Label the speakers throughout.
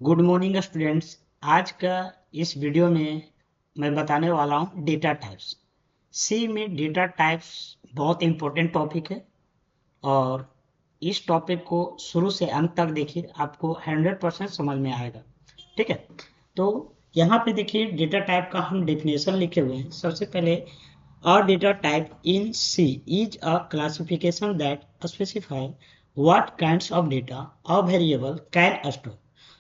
Speaker 1: Good morning students. आज का इस वीडियो में मैं बताने वाला हूँ डेटा टाइप्स। सी में डेटा टाइप्स बहुत इम्पोर्टेंट टॉपिक है और इस टॉपिक को शुरू से अंत तक देखिए, आपको 100% समझ में आएगा। ठीक है, तो यहाँ पे देखिए डेटा टाइप का हम डेफिनेशन लिखे हुए हैं। सबसे पहले, a data type in C is a classification that specifies what kinds of data a variable can store,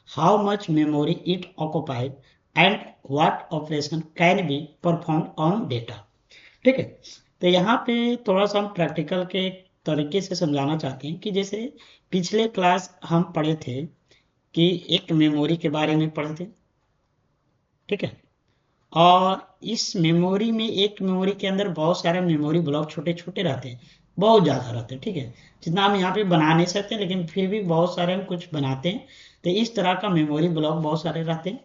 Speaker 1: how much memory it occupies, and what operation can be performed on data। ठीक है, तो यहाँ पे थोड़ा सा हम practical के तरीके से समझाना चाहते हैं कि जैसे पिछले क्लास हम पढ़े थे कि एक मेमोरी के बारे में पढ़े थे। ठीक है, और इस मेमोरी में एक मेमोरी के अंदर बहुत सारे मेमोरी ब्लॉक छोटे छोटे रहते हैं, बहुत ज़्यादा रहते हैं। ठीक है, जितना हम यहाँ पे बना नहीं सकते लेकिन फिर भी बहुत सारे हम कुछ बनाते हैं। तो इस तरह का मेमोरी ब्लॉक बहुत सारे रहते हैं।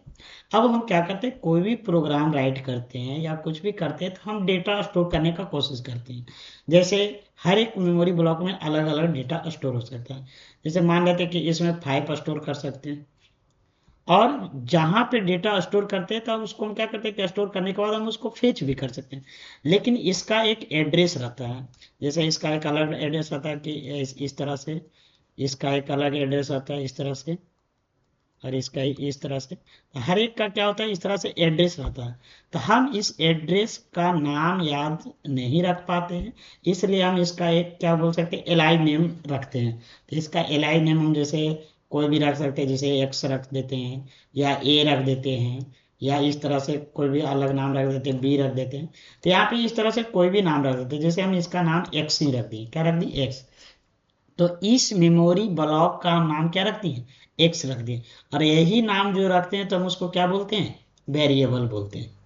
Speaker 1: अब हम क्या करते हैं, कोई भी प्रोग्राम राइट करते हैं या कुछ भी करते हैं तो हम डेटा स्टोर करने का कोशिश करते हैं। जैसे हर एक मेमोरी ब्लॉक में अलग अलग डेटा स्टोर हो सकता है। जैसे मान लेते हैं कि इसमें 5 स्टोर कर सकते हैं, और जहाँ पे डेटा स्टोर करते हैं तब उसको हम क्या करते हैं कि स्टोर करने के बाद हम उसको फेच भी कर सकते हैं। लेकिन इसका एक एड्रेस रहता है। जैसे इसका एक अलग एड्रेस रहता है कि इस तरह से, इसका एक अलग एड्रेस आता है इस तरह से, और इसका इस तरह से। तो हर एक का क्या होता है, इस तरह से एड्रेस रहता है। तो हम इस एड्रेस का नाम याद नहीं रख पाते हैं, इसलिए हम इसका एक क्या बोल सकते हैं, एलआई नेम रखते हैं। तो इसका एलआई नेम हम जैसे कोई भी रख सकते हैं, जैसे एक्स रख देते हैं या ए रख देते हैं, या इस तरह से कोई भी अलग नाम रख देते हैं, बी रख देते हैं। तो यहाँ पे इस तरह से कोई भी नाम रख देते हैं। जैसे हम इसका नाम एक्स ही रख दिए, क्या रख दिए, एक्स। तो इस मेमोरी ब्लॉक का हम नाम क्या रखते हैं, एक्स रख दिए। और यही नाम जो रखते हैं तो हम उसको क्या बोलते हैं, वेरिएबल बोलते हैं।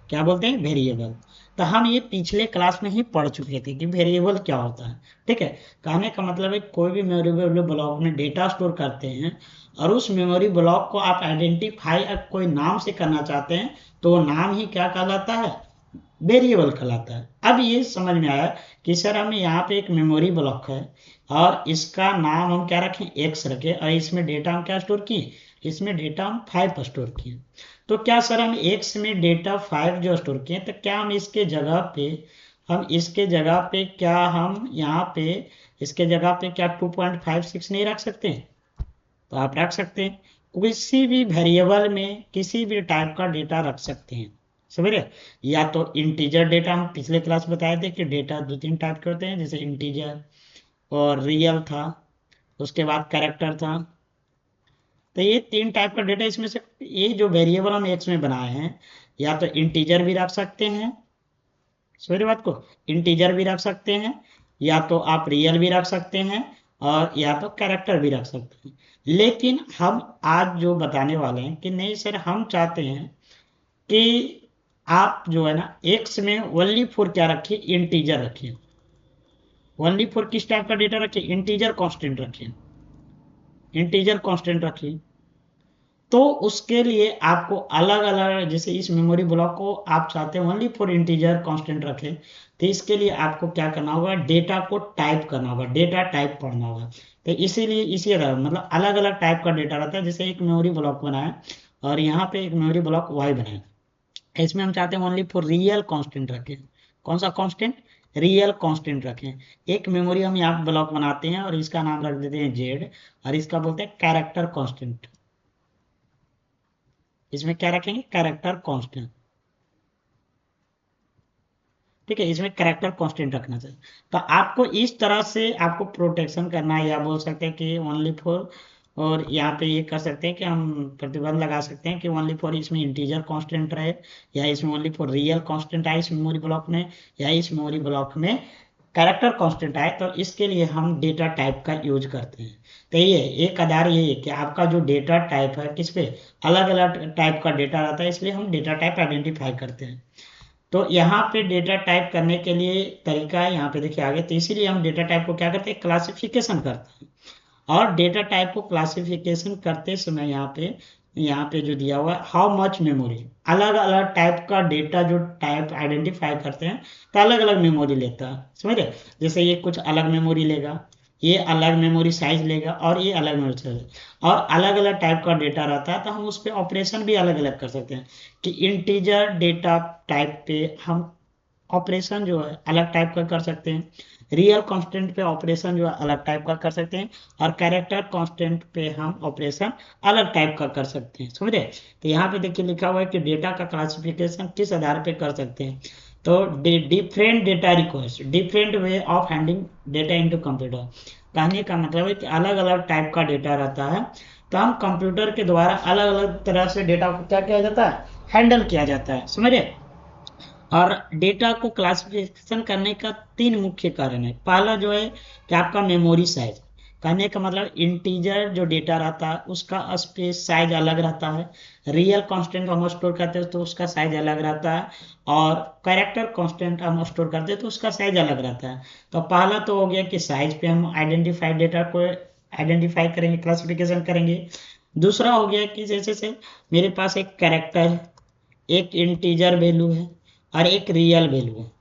Speaker 1: क्या बोलते हैं, वेरिएबल। तो हम ये पिछले क्लास में ही पढ़ चुके थे कि वेरिएबल क्या होता है। ठीक है, कहने का मतलब है कोई भी मेमोरी ब्लॉक में डेटा स्टोर करते हैं और उस मेमोरी ब्लॉक को आप आइडेंटिफाई कोई नाम से करना चाहते हैं तो वो नाम ही क्या कहलाता है, वेरिएबल कहलाता है। अब ये समझ में आया कि सर हमें यहाँ पे एक मेमोरी ब्लॉक है और इसका नाम हम क्या रखें, एक्स रखें, और इसमें डेटा हम क्या स्टोर किए, इसमें डेटा हम 5 स्टोर किए। तो क्या सर हम एक्स में डेटा 5 जो स्टोर किए, तो क्या हम इसके जगह पे, क्या हम यहाँ पे इसके जगह पे क्या 2.56 नहीं रख सकते हैं? तो आप रख सकते हैं, किसी भी वेरिएबल में किसी भी टाइप का डेटा रख सकते हैं। समझ रहे, या तो इंटीजर डेटा, हम पिछले क्लास बताए थे कि डेटा 2-3 टाइप के होते हैं, जैसे इंटीजर और रियल था, उसके बाद कैरेक्टर था। तो ये 3 टाइप का डेटा, इसमें से ये जो वेरिएबल हम एक्स में बनाए हैं, या तो इंटीजर भी रख सकते हैं, समझ रहे बात को, इंटीजर भी रख सकते हैं, या तो आप रियल भी रख सकते हैं, और या तो कैरेक्टर भी रख सकते हैं। लेकिन हम आज जो बताने वाले हैं कि नहीं सर, हम चाहते हैं कि आप जो है ना एक्स में ओनली फॉर क्या रखिए, इंटीजर रखिए। ओनली फॉर किस टाइप का डेटा रखिए, इंटीजर कांस्टेंट रखिए, इंटीजर कांस्टेंट रखिए। तो उसके लिए आपको अलग अलग, जैसे इस मेमोरी ब्लॉक को आप चाहते हैं ओनली फॉर इंटीजर कांस्टेंट रखें, तो इसके लिए आपको क्या करना होगा, डेटा को टाइप करना होगा, डेटा टाइप पढ़ना होगा। तो इसीलिए इसी तरह मतलब अलग अलग टाइप का डेटा रहता है। जैसे एक मेमोरी ब्लॉक बनाया और यहाँ पे एक मेमोरी ब्लॉक वाई बनाया, इसमें हम चाहते हैं ओनली फॉर रियल कांस्टेंट रखें। कौन सा कांस्टेंट, रियल कांस्टेंट रखें। एक मेमोरी हम यहाँ ब्लॉक बनाते हैं और इसका नाम रख देते हैं जेड, और इसका बोलते हैं कैरेक्टर कांस्टेंट। इसमें क्या रखेंगे, कैरेक्टर कांस्टेंट। ठीक है, इसमें कैरेक्टर कांस्टेंट रखना चाहिए। तो आपको इस तरह से आपको प्रोटेक्शन करना है, या बोल सकते हैं कि ओनली फॉर, और यहाँ पे ये कर सकते हैं कि हम प्रतिबंध लगा सकते हैं कि ओनली फॉर इसमें इंटीजर कांस्टेंट रहे, या इसमें ओनली फॉर रियल कांस्टेंट आए इस मेमोरी ब्लॉक में, या इस मेमोरी ब्लॉक में कैरेक्टर कांस्टेंट आए। तो इसके लिए हम डेटा टाइप का यूज करते हैं। तो ये एक आधार ये है कि आपका जो डेटा टाइप है किस पे, अलग अलग टाइप का डेटा रहता है, इसलिए हम डेटा टाइप आइडेंटिफाई करते हैं। तो यहाँ पे डेटा टाइप करने के लिए तरीका है, यहाँ पे देखिए आगे। तो इसीलिए हम डेटा टाइप को क्या करते हैं, क्लासिफिकेशन करते हैं। और डेटा टाइप को क्लासिफिकेशन करते समय यहाँ पे जो दिया हुआ है, हाउ मच मेमोरी, अलग अलग टाइप का डेटा जो टाइप आइडेंटिफाई करते हैं तो अलग अलग मेमोरी लेता है, समझ रहे। जैसे ये कुछ अलग मेमोरी लेगा, ये अलग मेमोरी साइज लेगा और ये अलग मेमोरी साइज, और अलग अलग टाइप का डेटा रहता है तो हम उस पर ऑपरेशन भी अलग अलग कर सकते हैं कि इंटीजर डेटा टाइप पे हम ऑपरेशन जो है अलग टाइप का कर सकते हैं, रियल कांस्टेंट पे ऑपरेशन जो है अलग टाइप का कर सकते हैं, और कैरेक्टर कांस्टेंट पे हम ऑपरेशन अलग टाइप का कर सकते हैं। समझे? तो यहाँ पे देखिए लिखा हुआ है कि डेटा का क्लासिफिकेशन किस आधार पे कर सकते हैं। तो different data request, different way of handling data into computer. कहने का मतलब है कि अलग अलग टाइप का डेटा रहता है, तो हम कंप्यूटर के द्वारा अलग अलग तरह से डेटा को क्या किया जाता है, हैंडल किया जाता है। समझे? और डेटा को क्लासिफिकेशन करने का तीन मुख्य कारण है। पहला जो है कि आपका मेमोरी साइज, कहने का मतलब इंटीजर जो डेटा रहता है उसका स्पेस साइज अलग रहता है, रियल कांस्टेंट हम स्टोर करते हैं तो उसका साइज अलग रहता है, और कैरेक्टर कांस्टेंट हम स्टोर करते हैं तो उसका साइज अलग रहता है। तो पहला तो हो गया कि साइज पे हम आइडेंटिफाइड डेटा को आइडेंटिफाई करेंगे, क्लासिफिकेशन करेंगे। दूसरा हो गया कि जैसे से मेरे पास एक कैरेक्टर है, एक इंटीजर वैल्यू है और एक रियल वैल्यू है,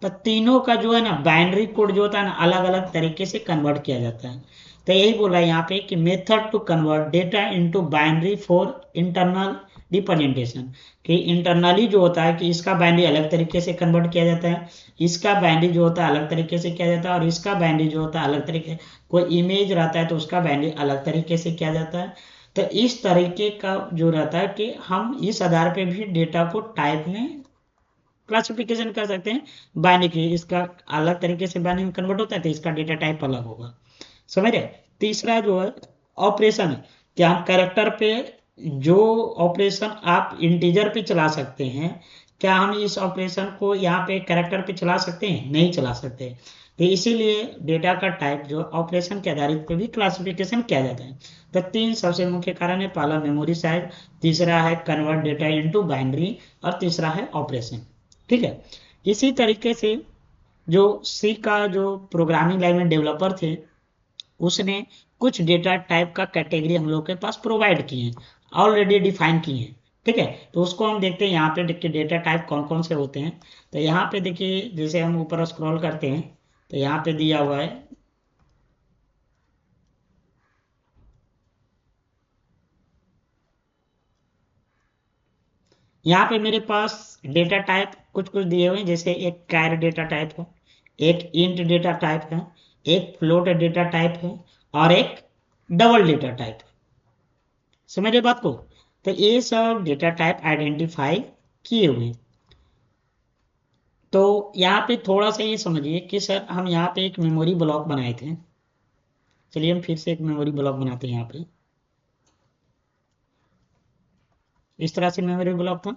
Speaker 1: तो तीनों का जो है ना बाइनरी कोड जो होता है ना अलग अलग तरीके से कन्वर्ट किया जाता है। तो यही बोला यहाँ पे कि method to convert data into binary for internal representation, कि इंटरनली जो होता है कि इसका बाइनरी अलग तरीके से कन्वर्ट किया जाता है, इसका बाइनरी जो होता है अलग तरीके से किया जाता है, और इसका बाइनरी जो होता है अलग तरीके, कोई इमेज रहता है तो उसका बाइनरी अलग तरीके से किया जाता है। तो इस तरीके का जो रहता है कि हम इस आधार पे भी डेटा को टाइप में क्लासिफिकेशन कर सकते हैं। बाइनरी, इसका अलग तरीके से बाइनरी में कन्वर्ट होता है तो इसका डेटा टाइप अलग होगा। समझ रहे? तीसरा जो है ऑपरेशन है, कि हम कैरेक्टर पे जो ऑपरेशन आप इंटीजर पे चला सकते हैं, क्या हम इस ऑपरेशन को यहाँ पे कैरेक्टर पे चला सकते हैं? नहीं चला सकते। तो इसीलिए डेटा का टाइप जो ऑपरेशन के आधारित पे भी क्लासिफिकेशन किया जाता है। तो तीन सबसे मुख्य कारण है, पहला मेमोरी साइज, तीसरा है कन्वर्ट डेटा इनटू बाइनरी, और तीसरा है ऑपरेशन। ठीक है? इसी तरीके से जो सी का जो प्रोग्रामिंग लैंग्वेज डेवलपर थे उसने कुछ डेटा टाइप का कैटेगरी हम लोग के पास प्रोवाइड किए हैं, ऑलरेडी डिफाइन किए हैं। ठीक है? तो उसको हम देखते हैं। यहाँ पे देखिए डेटा टाइप कौन कौन से होते हैं। तो यहाँ पे देखिए जैसे हम ऊपर स्क्रॉल करते हैं तो यहाँ पे दिया हुआ है, यहाँ पे मेरे पास डेटा टाइप कुछ कुछ दिए हुए हैं, जैसे एक कैर डेटा टाइप है, एक इंट डेटा टाइप है, एक फ्लोट डेटा टाइप है, और एक डबल डेटा टाइप है। समझे बात को? तो ये सब डेटा टाइप आइडेंटिफाई किए हुए हैं। तो यहाँ पे थोड़ा सा ये समझिए कि सर हम यहाँ पे एक मेमोरी ब्लॉक बनाए थे। चलिए हम फिर से एक मेमोरी ब्लॉक बनाते हैं। यहाँ पे इस तरह से मेमोरी ब्लॉक था।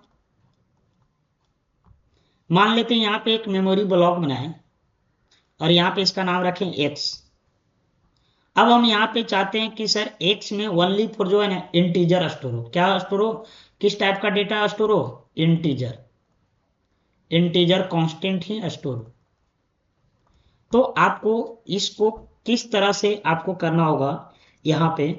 Speaker 1: मान लेते हैं यहाँ पे एक मेमोरी ब्लॉक बनाए और यहाँ पे इसका नाम रखें एक्स। अब हम यहाँ पे चाहते हैं कि सर एक्स में ओनली फॉर जो है ना इंटीजर स्टोर हो। क्या स्टोर हो? किस टाइप का डेटा स्टोर हो? इंटीजर, इंटीजर कांस्टेंट ही स्टोर हो। तो आपको इसको किस तरह से आपको करना होगा यहाँ पे?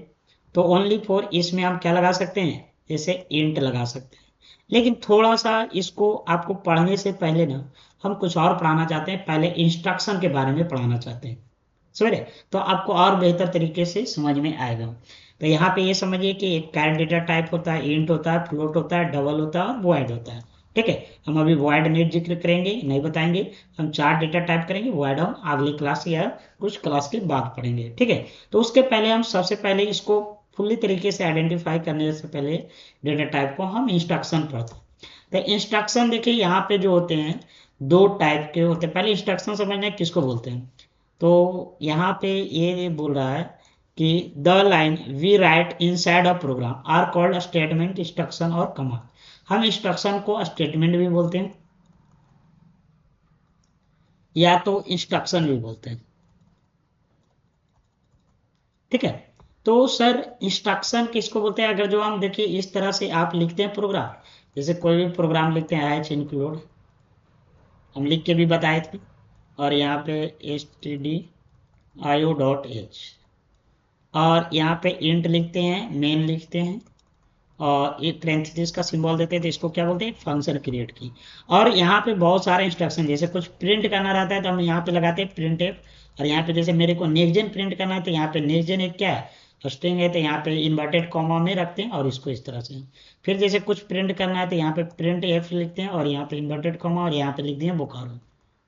Speaker 1: तो ओनली फॉर इसमें हम क्या लगा सकते हैं, जैसे इंट लगा सकते हैं। लेकिन थोड़ा सा इसको आपको पढ़ने से पहले ना हम कुछ और पढ़ाना चाहते हैं, पहले इंस्ट्रक्शन के बारे में पढ़ाना चाहते हैं। समझ रहे? तो आपको और बेहतर तरीके से समझ में आएगा। तो यहाँ पे ये समझिए कि एक कैर डेटा टाइप होता है, इंट होता है, फ्लोट होता है, डबल होता है और वॉइड होता है। ठीक है? हम अभी वॉइड नहीं जिक्र करेंगे, नहीं बताएंगे। हम 4 डेटा टाइप करेंगे, वॉइड हम अगली क्लास या कुछ क्लास के बाद पढ़ेंगे। ठीक है? तो उसके पहले हम सबसे पहले इसको फुल्ली तरीके से आइडेंटिफाई करने से पहले डेटा टाइप को हम इंस्ट्रक्शन पढ़ते हैं। तो इंस्ट्रक्शन देखिए यहाँ पे जो होते हैं दो टाइप के होते हैं। पहले इंस्ट्रक्शन समझना है किसको बोलते हैं। तो यहाँ पे ये बोल रहा है कि the line we write inside a program are called statement, instruction और कमांड। हम इंस्ट्रक्शन को स्टेटमेंट भी बोलते हैं या तो इंस्ट्रक्शन भी बोलते हैं। ठीक है? तो सर इंस्ट्रक्शन किसको बोलते हैं? अगर जो हम देखिए इस तरह से आप लिखते हैं प्रोग्राम, जैसे कोई भी प्रोग्राम लिखते हैं एच इंक्लूड, हम लिख के भी बताए थे, और यहाँ पे stdio.h, और यहाँ पे इंट लिखते हैं, मेन लिखते हैं, और एक पैरेंथेसिस का सिंबल देते हैं, तो इसको क्या बोलते हैं? फंक्शन क्रिएट की। और यहाँ पे बहुत सारे इंस्ट्रक्शन, जैसे कुछ प्रिंट करना रहता है तो हम यहाँ पे लगाते हैं प्रिंट एफ, और यहाँ पे जैसे मेरे को नेक्स्ट जेन प्रिंट करना है तो यहाँ पे नेक्स्ट जेन एक क्या है स्ट्रिंग है, तो यहाँ पे इन्वर्टेड कॉमा में रखते हैं और इसको इस तरह से। फिर जैसे कुछ प्रिंट करना है तो यहाँ पे प्रिंट एफ लिखते हैं और यहाँ पे इन्वर्टेड कॉमा और यहाँ पे लिख दिए बोकारो,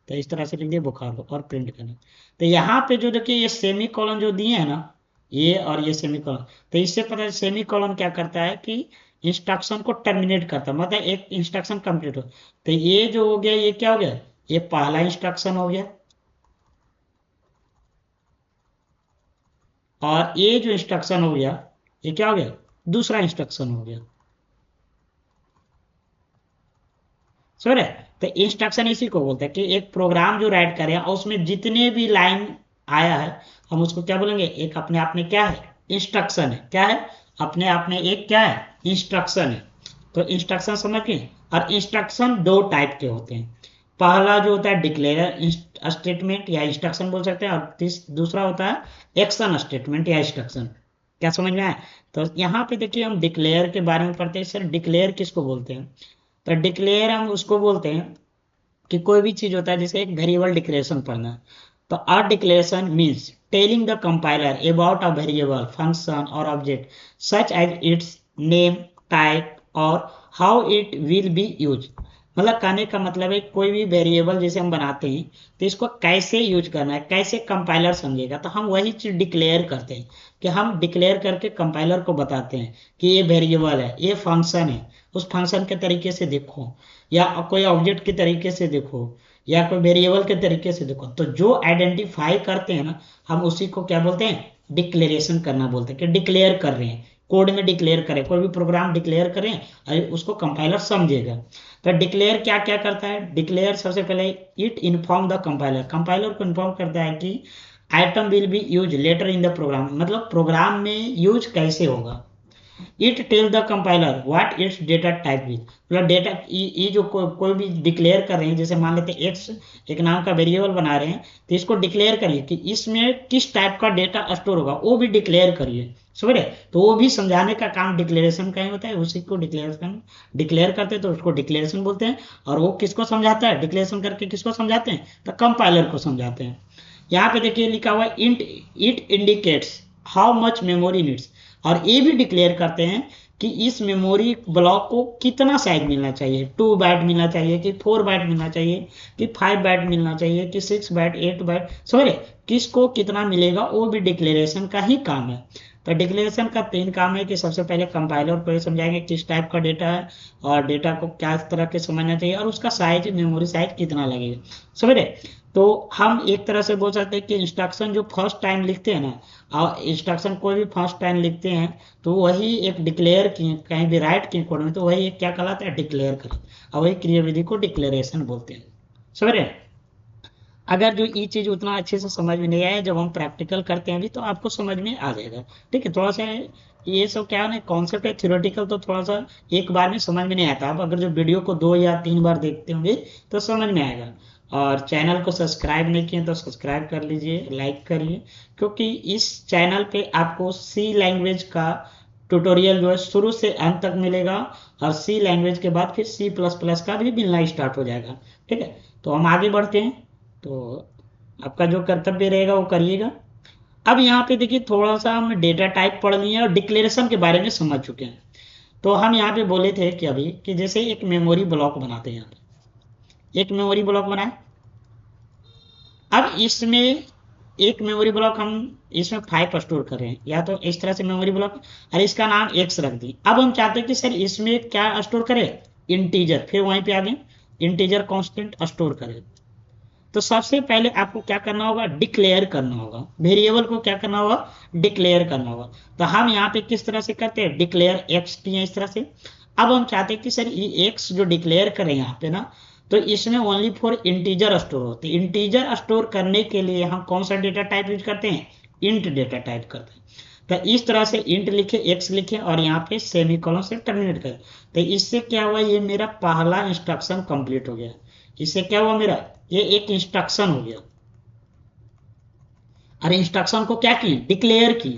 Speaker 1: तो इस तरह से लिख दिए बोकारो और प्रिंट करना। तो यहाँ पे जो देखिए ये सेमी कॉलन जो दिए है ना, ये और ये सेमी कॉलन, तो इससे पता है सेमी कॉलन क्या करता है कि इंस्ट्रक्शन को टर्मिनेट करता है, मतलब एक इंस्ट्रक्शन कंप्लीट हो। तो ये जो हो गया ये क्या हो गया, ये पहला इंस्ट्रक्शन हो गया, और ये जो इंस्ट्रक्शन हो गया ये क्या हो गया, दूसरा इंस्ट्रक्शन हो गया। समझ रहे, तो इंस्ट्रक्शन इसी को बोलते हैं कि एक प्रोग्राम जो राइट करें और उसमें जितने भी लाइन आया है हम उसको क्या बोलेंगे, एक अपने आप में क्या है इंस्ट्रक्शन है, क्या है अपने आप में एक क्या है इंस्ट्रक्शन है। तो इंस्ट्रक्शन समझ गए। और इंस्ट्रक्शन दो टाइप के होते हैं, पहला जो होता है डिक्लेयर स्टेटमेंट या इंस्ट्रक्शन बोल सकते हैं, और दूसरा होता है एक्शन स्टेटमेंट या इंस्ट्रक्शन। क्या समझ में आया। तो यहाँ पे देखिए हम डिक्लेयर के बारे में पढ़ते हैं। सर डिक्लेयर किसको बोलते हैं, तो डिक्लेयर हम उसको बोलते हैं कि कोई भी चीज होता है जैसे एक वेरिएबल डिक्लेरेशन पढ़ना है, तो a declaration means telling the compiler about a variable function और object such as its name type और how it will be use. मतलब कहने का मतलब है कोई भी वेरिएबल जैसे हम बनाते हैं तो इसको कैसे यूज करना है, कैसे कंपाइलर समझेगा, तो हम वही चीज डिक्लेयर करते हैं कि हम डिक्लेयर करके कंपाइलर को बताते हैं कि ये वेरिएबल है, ये फंक्शन है, उस फंक्शन के तरीके से देखो, या कोई ऑब्जेक्ट के तरीके से देखो, या कोई वेरिएबल के तरीके से देखो। तो जो आइडेंटिफाई करते हैं ना हम उसी को क्या बोलते हैं डिक्लेरेशन करना बोलते हैं, कि डिक्लेयर कर रहे हैं, कोड में डिक्लेयर करें, कोई भी प्रोग्राम डिक्लेयर करें और उसको कंपाइलर समझेगा। तो डिक्लेयर क्या क्या करता है, डिक्लेयर सबसे पहले it inform the compiler, compiler को इन्फॉर्म करता है कि item will be use later in the program, मतलब प्रोग्राम में यूज कैसे होगा। It tell the compiler what it's data type will, मतलब डेटा ये जो कोई भी डिक्लेयर कर रहे हैं, जैसे मान लेते हैं एक्स एक नाम का वेरिएबल बना रहे हैं, तो इसको डिक्लेयर करिए कि इसमें किस टाइप का डेटा स्टोर होगा, वो भी डिक्लेयर करिए। समझ रहे, तो वो भी समझाने का काम डिक्लेरेशन का ही होता है, उसी को डिक्लेरेशन डिक्लेयर करते हैं तो उसको डिक्लेरेशन बोलते हैं। और वो किसको समझाता है, डिक्लेरेशन करके किसको समझाते हैं, तो कंपाइलर को समझाते हैं। यहाँ पे देखिए लिखा हुआ है int it indicates how much memory needs, और ये भी डिक्लेयर करते हैं कि इस मेमोरी ब्लॉक को कितना साइज मिलना चाहिए, 2 बाइट मिलना चाहिए कि 4 बाइट मिलना चाहिए कि 5 बाइट मिलना चाहिए कि 6 बाइट 8 बाइट, समझ किसको कितना मिलेगा, वो भी डिक्लेरेशन का ही काम है। तो डिक्लेरेशन का 3 काम है कि सबसे पहले कंपाइलर को ये समझाएंगे किस टाइप का डेटा है और डेटा को क्या तरह के समझना चाहिए और उसका साइज मेमोरी साइज कितना लगेगा। समझ रहे, तो हम एक तरह से बोल सकते हैं कि इंस्ट्रक्शन जो फर्स्ट टाइम लिखते हैं ना, और इंस्ट्रक्शन कोई भी फर्स्ट टाइम लिखते हैं तो वही एक डिक्लेयर किए, कहीं भी राइट किए कोड में तो वही एक क्या कहलाता है डिक्लेयर कर, और वही क्रियाविधि को डिक्लेरेशन बोलते हैं। समझ रहे, अगर जो ये चीज उतना अच्छे से समझ में नहीं आया, जब हम प्रैक्टिकल करते हैं अभी तो आपको समझ में आ जाएगा। ठीक है, थोड़ा सा ये सब क्या है ना कॉन्सेप्ट है थ्योरेटिकल, तो थोड़ा सा एक बार में समझ में नहीं आता। आप अगर जो वीडियो को 2 या 3 बार देखते होंगे तो समझ में आएगा। और चैनल को सब्सक्राइब नहीं किए तो सब्सक्राइब कर लीजिए, लाइक करिए, क्योंकि इस चैनल पे आपको सी लैंग्वेज का ट्यूटोरियल जो है शुरू से अंत तक मिलेगा, और सी लैंग्वेज के बाद फिर सी प्लस प्लस का भी मिलना स्टार्ट हो जाएगा। ठीक है, तो हम आगे बढ़ते हैं, तो आपका जो कर्तव्य रहेगा वो करिएगा। अब यहाँ पे देखिए थोड़ा सा हम डेटा टाइप पढ़ लिए और डिक्लेरेशन के बारे में समझ चुके हैं। तो हम यहाँ पे बोले थे कि अभी कि जैसे एक मेमोरी ब्लॉक बनाते हैं, यहाँ पे एक मेमोरी ब्लॉक बनाए। अब इसमें एक मेमोरी ब्लॉक हम इसमें 5 स्टोर कर रहे हैं, या तो इस तरह से मेमोरी ब्लॉक, और इसका नाम x रख दी। अब हम चाहते हैं कि सर इसमें क्या स्टोर करें, इंटीजर, फिर वहीं पे आगे इंटीजर कांस्टेंट स्टोर करें। तो सबसे पहले आपको क्या करना होगा, डिक्लेयर करना होगा, वेरिएबल को क्या करना होगा डिक्लेयर करना होगा। तो हम यहाँ पे किस तरह से करते हैं, डिक्लेयर एक्स किए इस तरह से। अब हम चाहते हैं कि सर ये एक्स जो डिक्लेयर करें यहाँ पे ना, तो इसमें ओनली फॉर इंटीजर स्टोर होते हैं। इंटीजर स्टोर करने के लिए हम कौन सा डेटा टाइप यूज करते हैं, इंट डेटा टाइप करते हैं। तो इस तरह से इंट लिखे, एक्स लिखे और यहाँ पे सेमीकोलन से टर्मिनेट करें। तो इससे क्या हुआ, ये मेरा पहला इंस्ट्रक्शन कंप्लीट हो गया। इससे क्या हुआ, मेरा ये एक इंस्ट्रक्शन हो गया, और इंस्ट्रक्शन को क्या किए डिक्लेयर किए,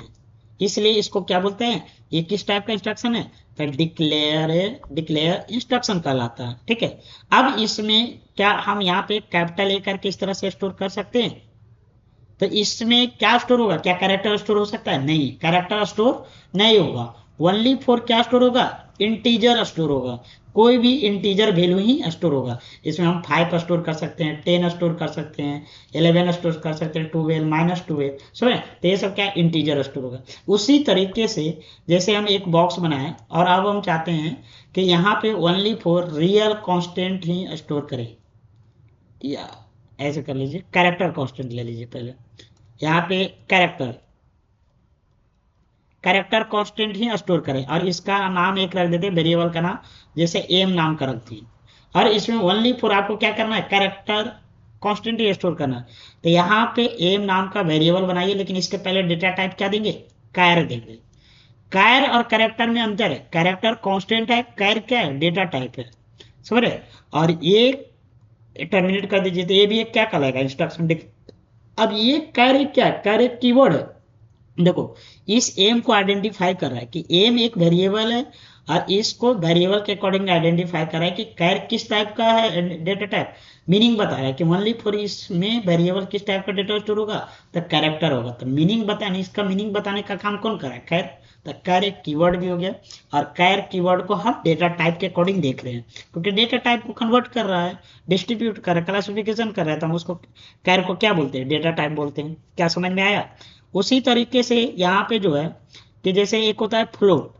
Speaker 1: इसलिए इसको क्या बोलते हैं, ये किस टाइप का इंस्ट्रक्शन है, तो डिक्लेयर इंस्ट्रक्शन कहलाता है। ठीक है, अब इसमें क्या हम यहाँ पे कैपिटल ए करके इस तरह से स्टोर कर सकते हैं, तो इसमें क्या स्टोर होगा, क्या कैरेक्टर स्टोर हो सकता है, नहीं, कैरेक्टर स्टोर नहीं होगा। ओनली फॉर क्या स्टोर होगा, इंटीजर स्टोर होगा, कोई भी इंटीजर वैल्यू ही स्टोर होगा। इसमें हम 5 स्टोर कर सकते हैं, 10 स्टोर कर सकते हैं, 11 स्टोर कर सकते हैं, 12 -12 समझे। तो ये सब क्या इंटीजर स्टोर होगा। उसी तरीके से जैसे हम एक बॉक्स बनाए और अब हम चाहते हैं कि यहाँ पे only for real constant he store करें, या ऐसे कर लीजिए, कैरेक्टर कांस्टेंट ले लीजिए पहले। यहाँ पे कैरेक्टर कांस्टेंट ही स्टोर करें और इसका नाम एक रख देते हैं, वेरिएबल का नाम, जैसे एम नाम का रखते हैं। और इसमें ओनली फॉर आपको क्या करना है, कैरेक्टर कांस्टेंट ही स्टोर करना है। तो यहाँ पे एम नाम का वेरिएबल बनाइए, लेकिन इसके पहले डेटा टाइप क्या देंगे, कैर देंगे। कैर और कैरेक्टर में अंतर है, कैरेक्टर कांस्टेंट है, कैर क्या है, डेटा टाइप है, समझ रहे। और ये टर्मिनेट कर दीजिए, तो ये भी एक क्या कहलाएगा, इंस्ट्रक्शन। अब ये कैर क्या है, कैर एक कीवर्ड है। देखो, इस एम को आइडेंटिफाई कर रहा है कि एम एक वेरिएबल है, और इसको वेरिएबल के अकॉर्डिंग आइडेंटिफाई कर रहा है कि कैर किस टाइप का है, डेटा टाइप। मीनिंग बता रहा है कि ओनली फॉर इसमें वेरिएबल किस टाइप का डेटा स्टोर होगा, तो कैरेक्टर होगा। तो मीनिंग बताने, इसका मीनिंग बताने का काम कौन कर रहा है, कैर। तो कैर एक कीवर्ड भी हो गया, और कैर कीवर्ड को हम डेटा टाइप के अकॉर्डिंग देख रहे हैं, क्योंकि डेटा टाइप को कन्वर्ट कर रहा है, डिस्ट्रीब्यूट कर रहा है, क्लासिफिकेशन कर रहा है, तो हम उसको कैर को क्या बोलते हैं, डेटा टाइप बोलते हैं। क्या समझ में आया। उसी तरीके से यहाँ पे जो है कि जैसे एक होता है फ्लोट,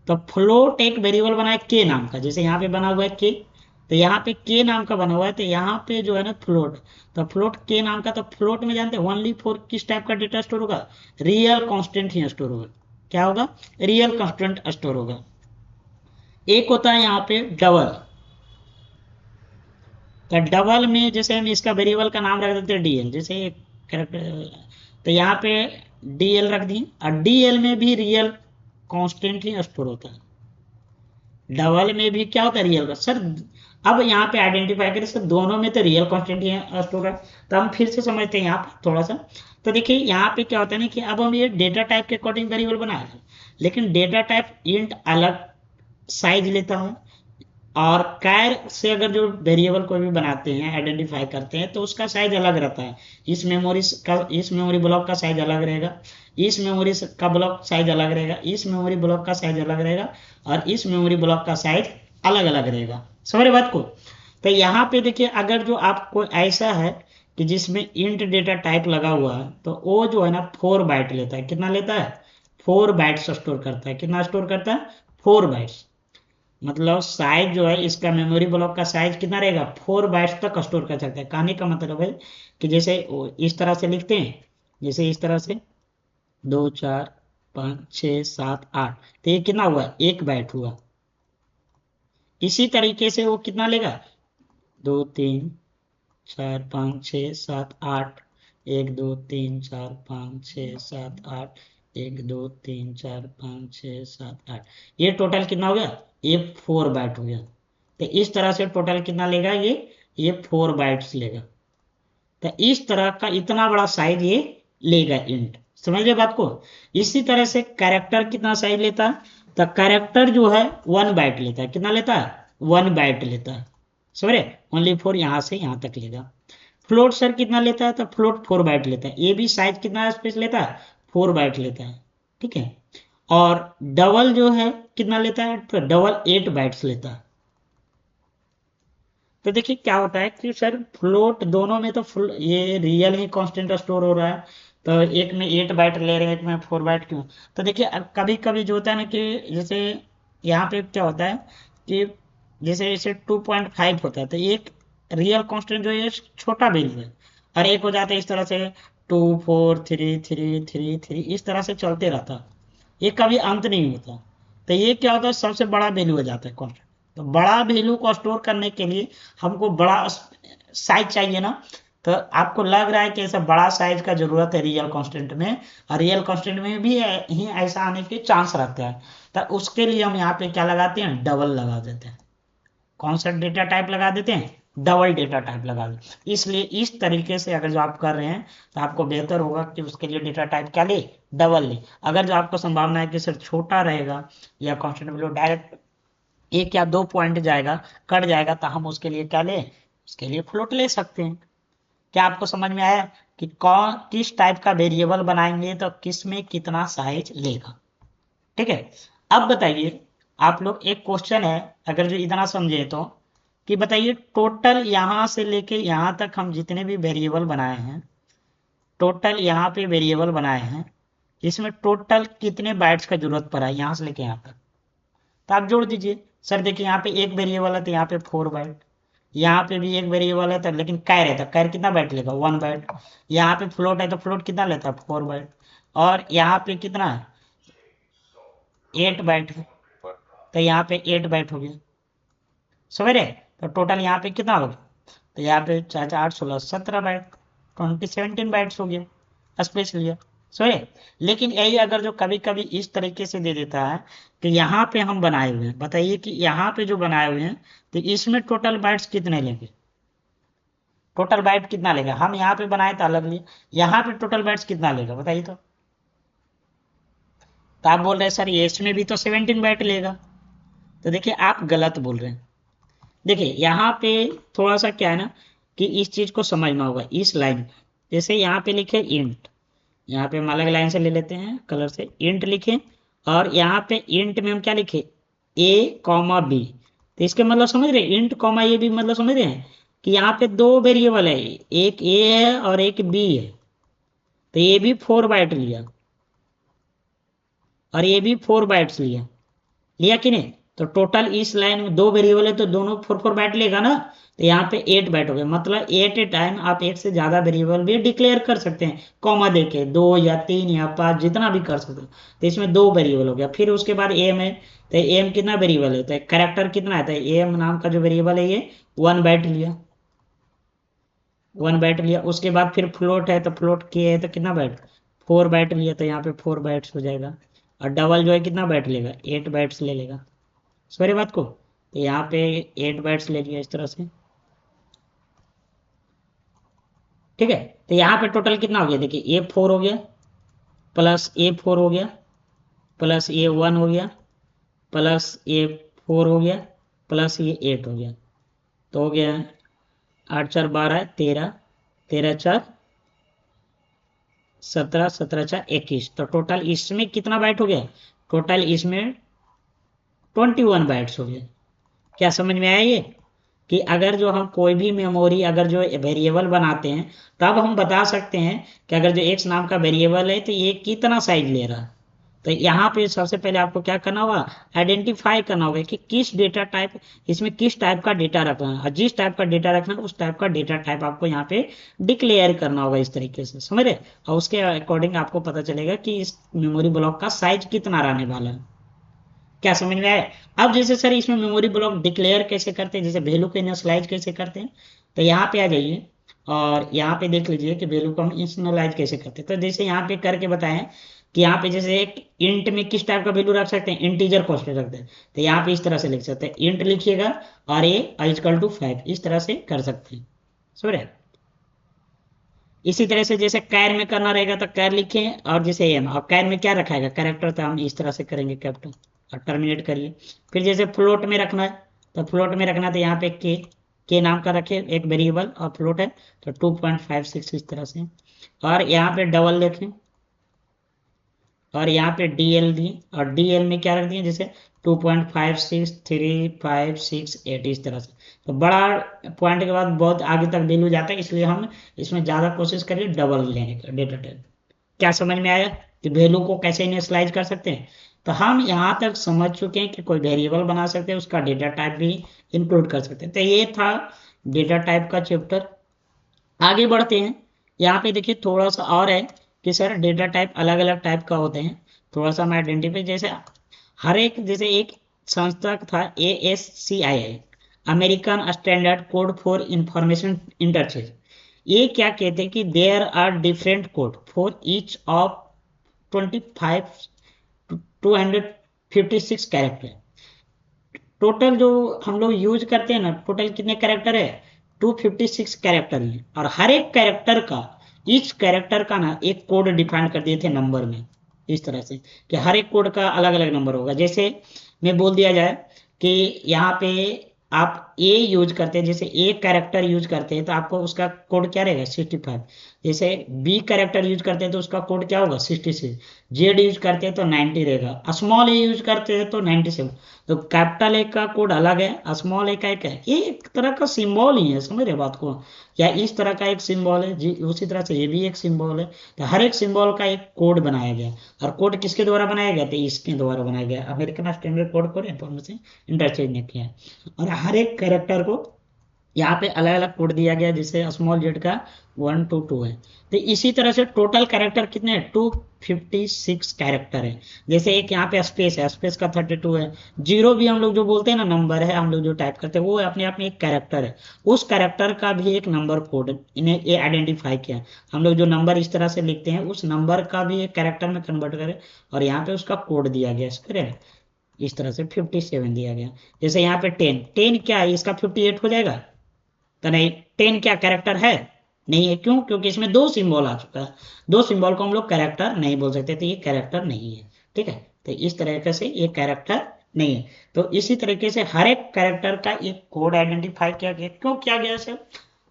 Speaker 1: तो फ्लोट एक वेरिएबल बना है के नाम का, जैसे यहाँ पे बना हुआ है के, तो यहाँ पे के नाम का बना हुआ है, तो यहाँ पे जो है ना फ्लोट, तो फ्लोट के नाम का, तो फ्लोट में जानते हैं ओनली फॉर किस टाइप का डेटा स्टोर होगा, रियल कांस्टेंट ही स्टोर होगा। क्या होगा, रियल कांस्टेंट स्टोर होगा। एक होता है यहाँ पे डबल, तो डबल में जैसे हम इसका वेरिएबल का नाम रख देते हैं डीएल, जैसे कैरेक्टर, तो यहाँ पे डीएल रख दी, और डीएल में भी रियल कांस्टेंट ही स्टोर होता है। डबल में भी क्या होता है, रियल का सर। अब यहाँ पे आइडेंटिफाई करें सर, दोनों में तो रियल कांस्टेंट ही स्टोर है। तो हम फिर से समझते हैं यहाँ पे थोड़ा सा। तो देखिए यहाँ पे क्या होता है ना कि अब हम ये डेटा टाइप के अकॉर्डिंग वेरिएबल बना रहे हैं, लेकिन डेटा टाइप इंट अलग साइज लेता है, और कैर से अगर जो वेरिएबल को भी बनाते हैं, आइडेंटिफाई करते हैं, तो उसका साइज अलग रहता है। इस मेमोरी ब्लॉक का साइज अलग रहेगा, इस मेमोरी का ब्लॉक साइज अलग रहेगा, इस मेमोरी ब्लॉक का साइज अलग रहेगा, और इस मेमोरी ब्लॉक का साइज अलग अलग रहेगा। समझ रहे बात को। तो यहाँ पे देखिए, अगर जो आपको ऐसा है कि जिसमें इंट डेटा टाइप लगा हुआ है, तो वो जो है ना 4 बाइट लेता है। कितना लेता है, 4 बाइट्स स्टोर करता है। कितना स्टोर करता है, 4 बाइट्स। मतलब साइज जो है इसका, मेमोरी ब्लॉक का साइज कितना रहेगा, 4 बाइट्स तक स्टोर कर सकता है। कहने का मतलब है कि जैसे इस तरह से लिखते हैं, जैसे इस तरह से 2 4 5 6 7 8, तो ये कितना हुआ, 1 बाइट हुआ। इसी तरीके से वो कितना लेगा, 2 3 4 5 6 7 8, 1 2 3 4 5 6 7 8, 1 2 3 4 5 6 7 8, ये टोटल कितना हो गया, ये 4 बाइट हो गया। तो इस तरह से टोटल कितना लेगा, ये 4 बाइट्स लेगा। तो इस तरह का इतना बड़ा साइज ये लेगा इंट। समझ गए बात को। इसी तरह से कैरेक्टर कितना साइज लेता है, तो कैरेक्टर जो है 1 बाइट लेता है। कितना लेता है, 1 बाइट लेता है। समझे, ओनली फॉर यहां से यहां तक लेगा। फ्लोट सर कितना लेता है, तो फ्लोट 4 बाइट लेता है। ये भी साइज कितना स्पेस लेता है, 4 बाइट लेता है। ठीक है। और डबल जो है कितना लेता है, तो डबल 8 बाइट्स लेता है। तो देखिए क्या होता है कि सर फ्लोट दोनों में तो ये रियल ही कांस्टेंट स्टोर हो रहा है, तो एक में 8 बाइट ले रहे हैं, एक में 4 बाइट क्यों। तो देखिए कभी कभी जो होता है ना कि जैसे यहाँ पे क्या होता है कि जैसे इसे 2.5 होता है, तो एक रियल कांस्टेंट जो है छोटा वैल्यू है, और एक हो जाता है इस तरह से 2 4 3 3 3 3, इस तरह से चलते रहता है, ये कभी अंत नहीं होता। तो ये क्या होता है, सबसे बड़ा वैल्यू हो जाता है कांस्टेंट। तो बड़ा वैल्यू को स्टोर करने के लिए हमको बड़ा साइज चाहिए ना। तो आपको लग रहा है कि ऐसा बड़ा साइज का जरूरत है रियल कांस्टेंट में, और रियल कांस्टेंट में भी ही ऐसा आने के चांस रहते हैं। तो उसके लिए हम यहाँ पे क्या लगाते हैं, डबल लगा देते हैं। कौन सा डेटा टाइप लगा देते हैं, डबल डेटा टाइप लगा देते हैं। इसलिए इस तरीके से अगर जो आप कर रहे हैं, तो आपको बेहतर होगा कि उसके लिए डेटा टाइप क्या ले, डबल ले। अगर जो आपको संभावना है कि सिर्फ छोटा रहेगा, या कांस्टेंट वैल्यू डायरेक्ट 1 या 2 पॉइंट जाएगा, कट जाएगा, तो हम उसके लिए क्या ले, उसके लिए फ्लोट ले सकते हैं। क्या आपको समझ में आया। कि कौन किस टाइप का वेरिएबल बनाएंगे तो किस में कितना साइज लेगा। ठीक है, अब बताइए आप लोग, एक क्वेश्चन है, अगर जो इतना समझे तो, कि बताइए टोटल यहां से लेके यहां तक हम जितने भी वेरिएबल बनाए हैं, टोटल यहाँ पे वेरिएबल बनाए हैं, इसमें टोटल कितने बाइट्स का जरूरत पड़ा है यहाँ से लेके यहाँ तक। तो आप जोड़ दीजिए। सर देखिए यहाँ पे एक वेरिएबल है तो यहाँ पे 4 बाइट, यहाँ पे भी एक वेरिएबल है तो, लेकिन कैर है तो कैर कितना बाइट लेगा, 1 बाइट। यहाँ पे फ्लोट है तो फ्लोट कितना लेता है, 4 बाइट। और यहाँ पे कितना है, 8 बाइट है, तो यहाँ पे 8 बाइट हो गया। समझ रहे, तो टोटल यहाँ पे कितना होगा, तो यहाँ पे 4 4 8 16 17 बाइट, 17 बाइट्स हो गया स्पेस लिया। सोए, लेकिन यही अगर जो कभी कभी इस तरीके से दे देता है कि यहाँ पे हम बनाए हुए हैं, बताइए कि यहाँ पे जो बनाए हुए हैं तो इसमें टोटल बाइट्स कितने लेंगे, टोटल बाइट कितना लेगा, हम यहाँ पे बनाए तो अलग लिए, यहाँ पे टोटल बाइट्स कितना लेगा बताइए। तो आप बोल रहे हैं सर ये इसमें भी तो 17 बाइट लेगा, तो देखिए आप गलत बोल रहे हैं। देखिए यहाँ पे थोड़ा सा क्या है ना, कि इस चीज को समझना होगा इस लाइन में। जैसे यहाँ पे लिखे इंट, यहाँ पे हम अलग लाइन से ले लेते हैं कलर से, इंट लिखे, और यहाँ पे इंट में हम क्या लिखे, ए कॉमा बी। तो इसके मतलब समझ रहे, इंट कॉमा ए बी मतलब समझ रहे हैं कि यहाँ पे 2 वेरिएबल है, एक ए है और एक बी है। तो ए भी 4 बाइट लिया और ये भी 4 बाइट्स लिया, लिया कि नहीं। तो टोटल इस लाइन में 2 वेरिएबल है तो दोनों 4 4 बाइट लेगा ना, तो यहाँ पे 8 बाइट हो गया। मतलब एट ए टाइम आप एक से ज्यादा वेरिएबल भी डिक्लेयर कर सकते हैं, कॉमा देके 2 या 3 या 5 जितना भी कर सकते हैं। तो इसमें 2 वेरिएबल हो गया। फिर उसके बाद एम है, तो एम कितना वेरिएबल है, तो कैरेक्टर कितना है, तो एम नाम का जो वेरिएबल है ये 1 बाइट लिया, 1 बाइट लिया। उसके बाद फिर फ्लोट है तो फ्लोट के है तो कितना बाइट, 4 बाइट लिया, तो यहाँ पे 4 बाइट्स हो जाएगा। और डबल जो है कितना बाइट लेगा, 8 बाइट्स ले लेगा। सॉरी बात को, तो यहाँ पे 8 बाइट्स ले लिया इस तरह से। ठीक है, तो यहाँ पे टोटल कितना हो गया, देखिए A4 हो गया, प्लस A4 हो गया, प्लस A1 हो गया, प्लस A4 हो गया, प्लस ये 8 हो गया। तो हो गया 8 4 12 13, 13 4 17, 17 4 21। तो टोटल इसमें कितना बाइट हो गया, टोटल इसमें 21 बाइट्स हो गया। क्या समझ में आया ये, कि अगर जो हम कोई भी मेमोरी अगर जो वेरिएबल बनाते हैं, तब हम बता सकते हैं कि अगर जो एक्स नाम का वेरिएबल है तो ये कितना साइज ले रहा है। तो यहाँ पे सबसे पहले आपको क्या करना होगा, आइडेंटिफाई करना होगा कि किस डेटा टाइप, इसमें किस टाइप का डेटा रखना है, और जिस टाइप का डेटा रखना है उस टाइप का डेटा टाइप आपको यहाँ पे डिक्लेयर करना होगा इस तरीके से, समझ रहे। और उसके अकॉर्डिंग आपको पता चलेगा कि इस मेमोरी ब्लॉक का साइज कितना रहने वाला है। क्या समझ में आया। अब जैसे सर इसमें मेमोरी ब्लॉक डिक्लेयर कैसे करते हैं, जैसे वैल्यू को इनिशियलाइज कैसे करते हैं, तो यहाँ पे आ जाइए और यहाँ पे देख लीजिए कि वैल्यू को हम इनिशियलाइज कैसे करते हैं। तो जैसे यहाँ पे करके बताएं कि यहाँ पे जैसे एक इंट में किस टाइप का वैल्यू रख सकते हैं, इंटीजर कांस्टेंट रखते हैं, तो यहाँ पे इस तरह से लिख सकते हैं, इंट लिखिएगा और ये इक्वल टू 5, इस तरह से कर सकते हैं, समझ रहे। इसी तरह से जैसे कैर में करना रहेगा तो कैर लिखें, और जैसे एम, और कैर में क्या रखाएगा, कैरेक्टर, तो हम इस तरह से करेंगे कैपिटल और टर्मिनेट करिए। फिर जैसे फ्लोट में रखना है तो फ्लोट में रखना, तो यहाँ पे के नाम का रखे एक वेरिएबल और फ्लोट है तो 2.56 इस तरह से। और यहाँ पे डबल लिखें और यहाँ पे डीएल दिए, और डीएल में क्या रख दिए, जैसे 2.563568 इस तरह से। तो बड़ा पॉइंट के बाद बहुत आगे तक वैल्यू जाता है, इसलिए हम इसमें ज़्यादा कोशिश करिए डबल लेने का डेटा टाइप। क्या समझ में आया कि वैल्यू को कैसे इनिशियलाइज कर सकते हैं। तो हम यहाँ तक समझ चुके हैं कि कोई वेरिएबल बना सकते हैं, उसका डेटा टाइप भी इंक्लूड कर सकते हैं। तो ये था डेटा टाइप का चैप्टर। आगे बढ़ते हैं, यहाँ पे देखिए थोड़ा सा और है कि सर डेटा टाइप अलग अलग टाइप का होते हैं, थोड़ा सा मैं आइडेंटिफाई, जैसे हर एक, जैसे एक संस्था था ASCII, American standard code for information interchange. ये क्या कहते हैं कि there are different code for each of 256 character. Total जो हम लोग यूज करते हैं ना, टोटल कितने कैरेक्टर है, 256 कैरेक्टर है। और हर एक कैरेक्टर का, ईच कैरेक्टर का ना एक कोड डिफाइन कर दिए थे नंबर में, इस तरह से कि हर एक कोड का अलग अलग नंबर होगा। जैसे मैं बोल दिया जाए कि यहाँ पे आप ए यूज करते हैं, जैसे ए कैरेक्टर यूज करते हैं तो आपको उसका कोड क्या रहेगा 65। जैसे बी कैरेक्टर यूज करते हैं तो उसका कोड क्या होगा 66। जेड यूज करते हैं तो 90 रहेगा, स्मॉल ए यूज करते हैं तो 97। तो कैपिटल ए का कोड अलग है, स्मॉल ए का एक है, ये एक तरह का सिंबल ही है, समझ रहे बात को, या इस तरह का एक सिंबल है जी, उसी तरह से ये भी एक सिंबल है। तो हर एक सिंबल का एक कोड बनाया गया, और कोड किसके द्वारा बनाया गया तो इसके द्वारा बनाया गया, अमेरिकन स्टैंडर्ड कोड को इंफॉर्मेशन इंटरचेंज ने किया है। और हर एक कैरेक्टर को यहाँ पे अलग अलग कोड दिया गया, जैसे स्मॉल जेड का 1 to 2 है। तो इसी तरह से टोटल कैरेक्टर कितने हैं 256 कैरेक्टर है। जैसे एक यहाँ पे स्पेस है, स्पेस का 32 है। जीरो भी हम लोग जो बोलते हैं ना नंबर है, हम लोग जो टाइप करते हैं वो अपने आप में एक कैरेक्टर है, उस कैरेक्टर का भी एक नंबर कोड इन्हें ये आइडेंटिफाई किया। हम लोग जो नंबर इस तरह से लिखते हैं उस नंबर का भी एक कैरेक्टर में कन्वर्ट करें, और यहाँ पे उसका कोड दिया गया है, इस तरह से 57 दिया गया। जैसे यहाँ पे 10, 10 क्या है, इसका 58 हो जाएगा तो नहीं, 10 क्या कैरेक्टर है नहीं है, क्यों, क्योंकि इसमें दो सिंबल आ चुका है, दो सिंबल को हम लोग कैरेक्टर नहीं बोल सकते, तो ये कैरेक्टर नहीं है, ठीक है। तो इस तरीके से ये कैरेक्टर नहीं है। तो इसी तरीके से हर एक कैरेक्टर का एक कोड आइडेंटिफाई किया गया, क्यों किया गया सर,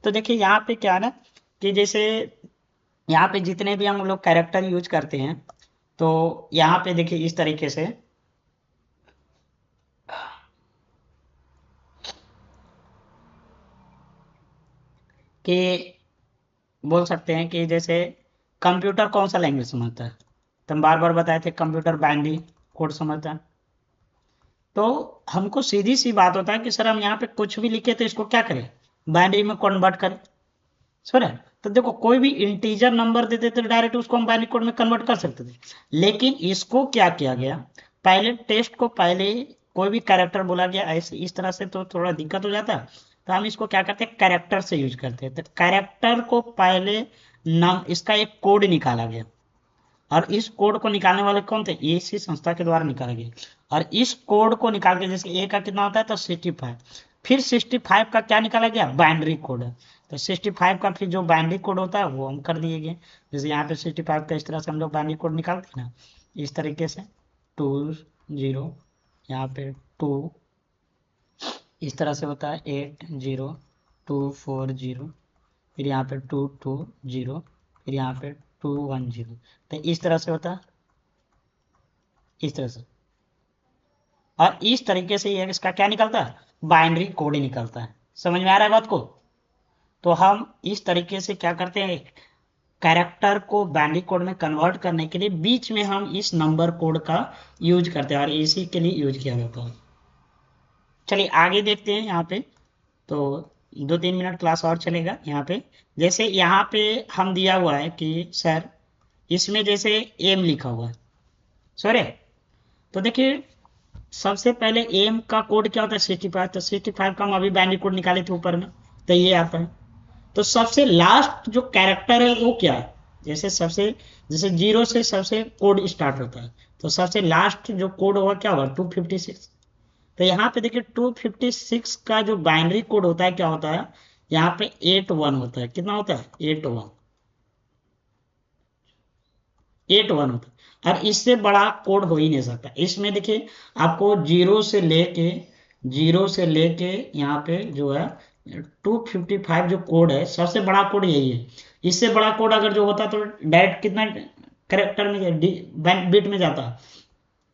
Speaker 1: तो देखिए यहाँ पे क्या ना कि जैसे यहाँ पे जितने भी हम लोग कैरेक्टर यूज करते हैं, तो यहाँ पे देखिए इस तरीके से कि बोल सकते हैं कि जैसे कंप्यूटर कौन सा लैंग्वेज समझता है, तो हम बार बार बताए थे कंप्यूटर बाइनरी कोड समझता है। तो हमको सीधी सी बात होता है कि सर हम यहाँ पे कुछ भी लिखे तो इसको क्या करें बाइनरी में कन्वर्ट करें, सर। तो देखो कोई भी इंटीजर नंबर देते थे डायरेक्ट उसको हम बाइनरी कोड में कन्वर्ट कर सकते थे, लेकिन इसको क्या किया गया, पहले टेस्ट को पहले कोई भी कैरेक्टर बोला गया ऐसे इस तरह से तो थोड़ा दिक्कत हो जाता है, तो हम इसको क्या करते हैं कैरेक्टर से यूज करते हैं। तो कैरेक्टर को पहले नाम इसका एक कोड निकाला गया, और इस कोड को निकालने वाले कौन थे, इसी संस्था के द्वारा निकाला गया। और इस कोड को निकाल के जैसे ए का कितना होता है तो 65, फिर 65 का क्या निकाला गया बाइनरी कोड, तो 65 का फिर जो बाइनरी कोड होता है वो हम कर दिए गए। जैसे यहाँ पे 65 का इस तरह से हम लोग बाइनरी कोड निकालते हैं ना, इस तरीके से 20, यहाँ पे 2, इस तरह से होता है 80240, फिर यहाँ पे 220, फिर यहाँ पे 210, तो इस तरह से होता है, इस तरह से। और इस तरीके से ये इसका क्या निकलता है बाइनरी कोड ही निकलता है, समझ में आ रहा है बात को। तो हम इस तरीके से क्या करते हैं कैरेक्टर को बाइनरी कोड में कन्वर्ट करने के लिए बीच में हम इस नंबर कोड का यूज करते हैं, और इसी के लिए यूज किया जाता है। चलिए आगे देखते हैं यहाँ पे, तो 2-3 मिनट क्लास और चलेगा यहाँ पे। जैसे यहाँ पे हम दिया हुआ है कि सर इसमें जैसे एम लिखा हुआ है, सॉरी, तो देखिए सबसे पहले एम का कोड क्या होता है 65, तो 65 का हम अभी बाइनरी कोड निकाले थे ऊपर में, तो ये आता है। तो सबसे लास्ट जो कैरेक्टर है वो क्या है, जैसे सबसे जैसे जीरो से सबसे कोड स्टार्ट होता है, तो सबसे लास्ट जो कोड होगा क्या होगा 256। तो यहाँ पे देखिए 256 का जो बाइनरी कोड होता है क्या होता है, यहाँ पे 81 होता है, कितना होता है 81, 81 होता है, और इससे बड़ा कोड हो ही नहीं सकता। इसमें देखिए आपको जीरो से लेके यहाँ पे जो है 255 जो कोड है सबसे बड़ा कोड यही है। इससे बड़ा कोड अगर जो होता तो डायरेक्ट कितना करेक्टर में बिट में जाता,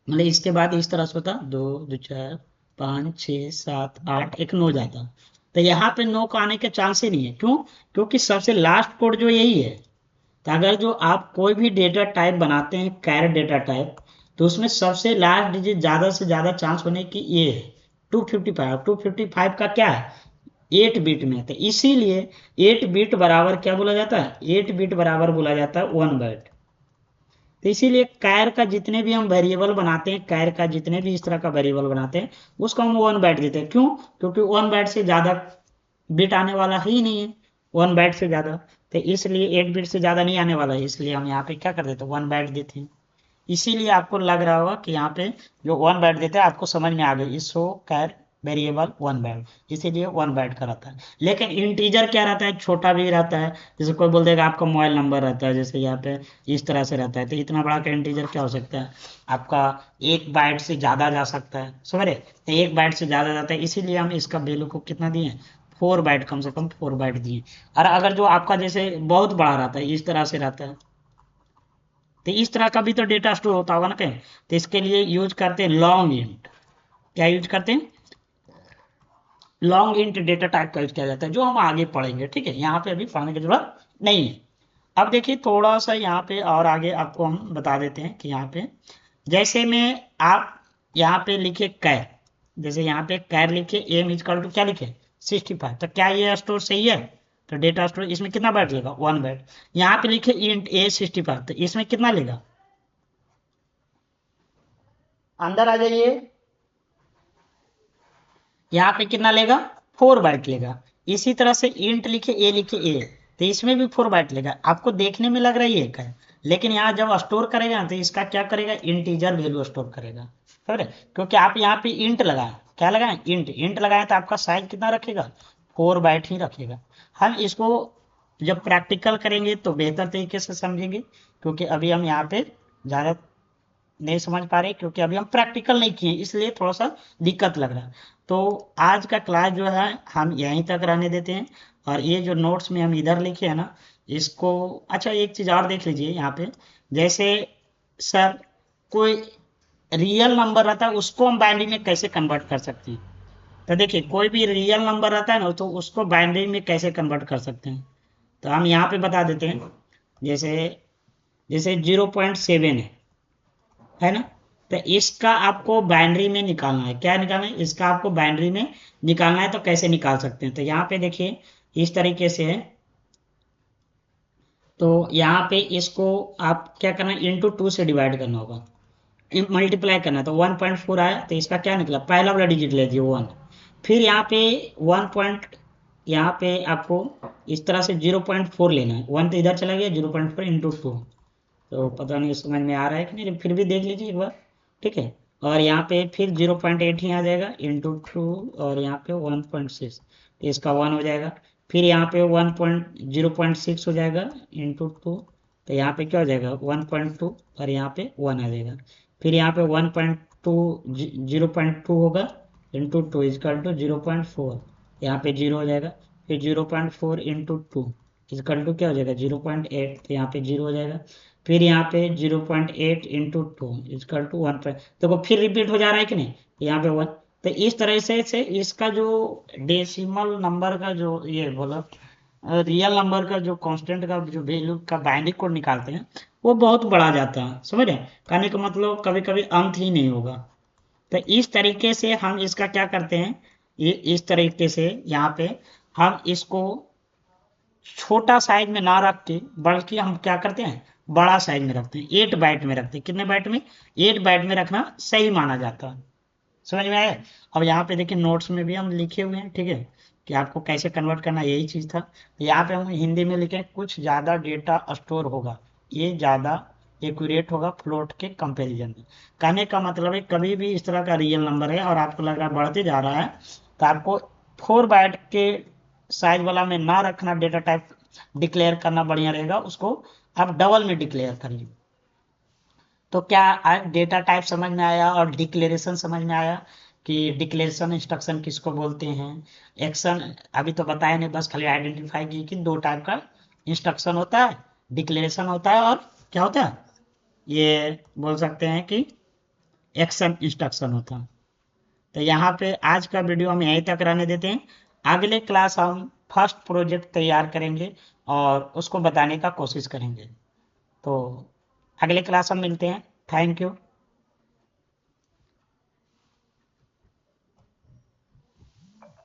Speaker 1: मतलब इसके बाद इस तरह से होता 2 2 4 5 6 7 8 एक 9 जाता, तो यहाँ पे 9 का आने के चांस ही नहीं है, क्यों, क्योंकि सबसे लास्ट कोड जो यही है। तो अगर जो आप कोई भी डेटा टाइप बनाते हैं कैर डेटा टाइप, तो उसमें सबसे लास्ट डिजिट ज्यादा से ज्यादा चांस होने की ये है 255 का क्या है 8 बिट में, तो इसीलिए 8 बिट बराबर क्या बोला जाता है 8 बिट बराबर बोला जाता है 1 बाइट। तो इसीलिए कैर का जितने भी हम वेरिएबल बनाते हैं, कैर का जितने भी इस तरह का वेरिएबल बनाते हैं उसको हम 1 बाइट देते हैं, क्यों, क्योंकि 1 बाइट से ज्यादा बिट आने वाला ही नहीं है 1 बाइट से ज्यादा, तो इसलिए 8 बिट से ज्यादा नहीं आने वाला है, इसलिए हम यहाँ पे क्या कर देते हैं 1 बाइट देते हैं। इसीलिए आपको लग रहा होगा कि यहाँ पे जो 1 बाइट देते हैं आपको समझ में आ गई, सो कैर वेरिएबल 1 बाइट, इसीलिए 1 बाइट का रहता है। लेकिन इंटीजर क्या रहता है, छोटा भी रहता है। जैसे कोई बोल देगा आपका मोबाइल नंबर रहता है, जैसे यहाँ पे इस तरह से रहता है, तो इतना बड़ा का इंटीजर क्या हो सकता है आपका, 1 बाइट से ज़्यादा जा सकता है, समझ रहे, तो 1 बाइट से ज़्यादा जाता है, इसीलिए हम इसका वैल्यू को कितना दिए, 4 बाइट, कम से कम 4 बाइट दिए। और अगर जो आपका जैसे बहुत बड़ा रहता है, इस तरह से रहता है, तो इस तरह का भी तो डेटा स्टोर होता होगा ना कहीं, तो इसके लिए यूज करते हैं लॉन्ग इंट। क्या यूज करते हैं, लॉन्ग इंट डेटा टाइप का यूज किया जाता है, जो हम आगे पढ़ेंगे, ठीक है, यहाँ पे अभी पढ़ने की जरूरत नहीं है। अब देखिए थोड़ा सा यहाँ पे और आगे आपको हम बता देते हैं कि यहाँ पे जैसे में आप यहाँ पे लिखे कैर, जैसे यहाँ पे कैर लिखे एम इजकल टू क्या लिखे 65, तो क्या ये स्टोर सही है, तो डेटा स्टोर इसमें कितना बाइट लेगा 1 बाइट। यहाँ पे लिखे इंट ए 65, तो इसमें कितना लेगा, अंदर आ जाइए, यहाँ पे कितना लेगा 4 बाइट लेगा। इसी तरह से इंट लिखे ए, तो इसमें भी 4 बाइट लेगा। आपको देखने में लग रहा है ये है, लेकिन यहाँ जब स्टोर करेगा तो इसका क्या करेगा, इंटीजर वैल्यू स्टोर करेगा, समझ रहे, क्योंकि आप यहाँ पे इंट लगाए, क्या लगाए, इंट लगाए, तो आपका साइज कितना रखेगा 4 बाइट ही रखेगा। हम इसको जब प्रैक्टिकल करेंगे तो बेहतर तरीके से समझेंगे, क्योंकि अभी हम यहाँ पे ज़्यादा नहीं समझ पा रहे, क्योंकि अभी हम प्रैक्टिकल नहीं किए, इसलिए थोड़ा सा दिक्कत लग रहा है। तो आज का क्लास जो है हम यहीं तक रहने देते हैं, और ये जो नोट्स में हम इधर लिखे हैं ना, इसको, अच्छा एक चीज़ और देख लीजिए यहाँ पे, जैसे सर कोई रियल नंबर रहता है उसको हम बाइनरी में कैसे कन्वर्ट कर सकते हैं, तो देखिए कोई भी रियल नंबर रहता है ना, तो उसको बाइनरी में कैसे कन्वर्ट कर सकते हैं, तो हम यहाँ पे बता देते हैं। जैसे जैसे 0.7 है ना, तो इसका आपको बाइनरी में निकालना है, क्या निकालना है, इसका आपको बाइनरी में निकालना है, तो कैसे निकाल सकते हैं, तो यहाँ पे देखिए इस तरीके से है। तो यहाँ पे इसको आप क्या करना है, इंटू 2 से डिवाइड करना होगा, मल्टीप्लाई करना है, तो 1.4 आया, तो इसका क्या निकला, पहला वाला डिजिट ले दिए 1, फिर यहाँ पे 1 पॉइंट, यहाँ पे आपको इस तरह से 0.4 लेना है, 1 तो इधर चला गया, 0.4 इंटू 2, तो पता नहीं समझ में आ रहा है कि नहीं, फिर भी देख लीजिए एक बार, ठीक है। और यहाँ पे फिर 0.8 ही आ जाएगा इंटू 2, और यहाँ पे 1.6, तो इसका 1 हो जाएगा। फिर यहाँ पे 0.6 हो जाएगा इंटू 2, तो यहाँ पे क्या हो जाएगा 1.2, और यहाँ पे 1 आ जाएगा। फिर यहाँ पे 0.2 होगा इंटू 2 इजकल टू 0.4, यहाँ पे 0 हो जाएगा। फिर 0.4 इंटू 2 इजकल टू क्या हो जाएगा 0.8, तो यहाँ पे 0 हो जाएगा। फिर यहाँ पे 0.8 इंटू 2 इजकल टू 1, देखो फिर रिपीट हो जा रहा है कि नहीं, यहाँ पे 1, तो इस तरह से इसका जो डेसिमल नंबर का जो ये बोला, रियल नंबर का जो कांस्टेंट का जो वैल्यू का बाइनरी कोड निकालते हैं, वो बहुत बड़ा जाता है, समझ रहे, कहने का मतलब कभी कभी अंत ही नहीं होगा। तो इस तरीके से हम इसका क्या करते हैं, ये इस तरीके से यहाँ पे हम इसको छोटा साइज में ना रख के, बल्कि हम क्या करते हैं बड़ा साइज में रखते हैं, 8 बाइट में रखते हैं, कितने बाइट में, 8 बाइट में रखना सही माना जाता है, समझ में आया। अब यहाँ पे देखिए नोट्स में भी हम लिखे हुए हैं, ठीक है, कि आपको कैसे कन्वर्ट करना, यही चीज़ था। यहाँ पे हम हिंदी में लिखे कुछ ज़्यादा डेटा स्टोर होगा, ये ज़्यादा एक्यूरेट होगा फ्लोट के कंपैरिजन में। कहने का मतलब है कभी भी इस तरह का रियल नंबर है और आपको लग रहा है बढ़ते जा रहा है, तो आपको 4 बाइट के साइज वाला में ना रखना, डेटा टाइप डिक्लेयर करना बढ़िया रहेगा, उसको आप डबल में डिक्लेयर करिए। तो क्या आज डेटा टाइप समझ में आया और डिक्लेरेशन समझ में आया, कि डिक्लेरेशन इंस्ट्रक्शन किसको बोलते हैं, एक्शन अभी तो बताया नहीं, बस खाली आइडेंटिफाई की कि 2 टाइप का इंस्ट्रक्शन होता है, डिक्लेरेशन होता है, और क्या होता है, ये बोल सकते हैं कि एक्शन इंस्ट्रक्शन होता है। तो यहाँ पे आज का वीडियो हम यहीं तक रहने देते हैं, अगले क्लास हम फर्स्ट प्रोजेक्ट तैयार करेंगे और उसको बताने का कोशिश करेंगे। तो अगले क्लास हम मिलते हैं, थैंक यू।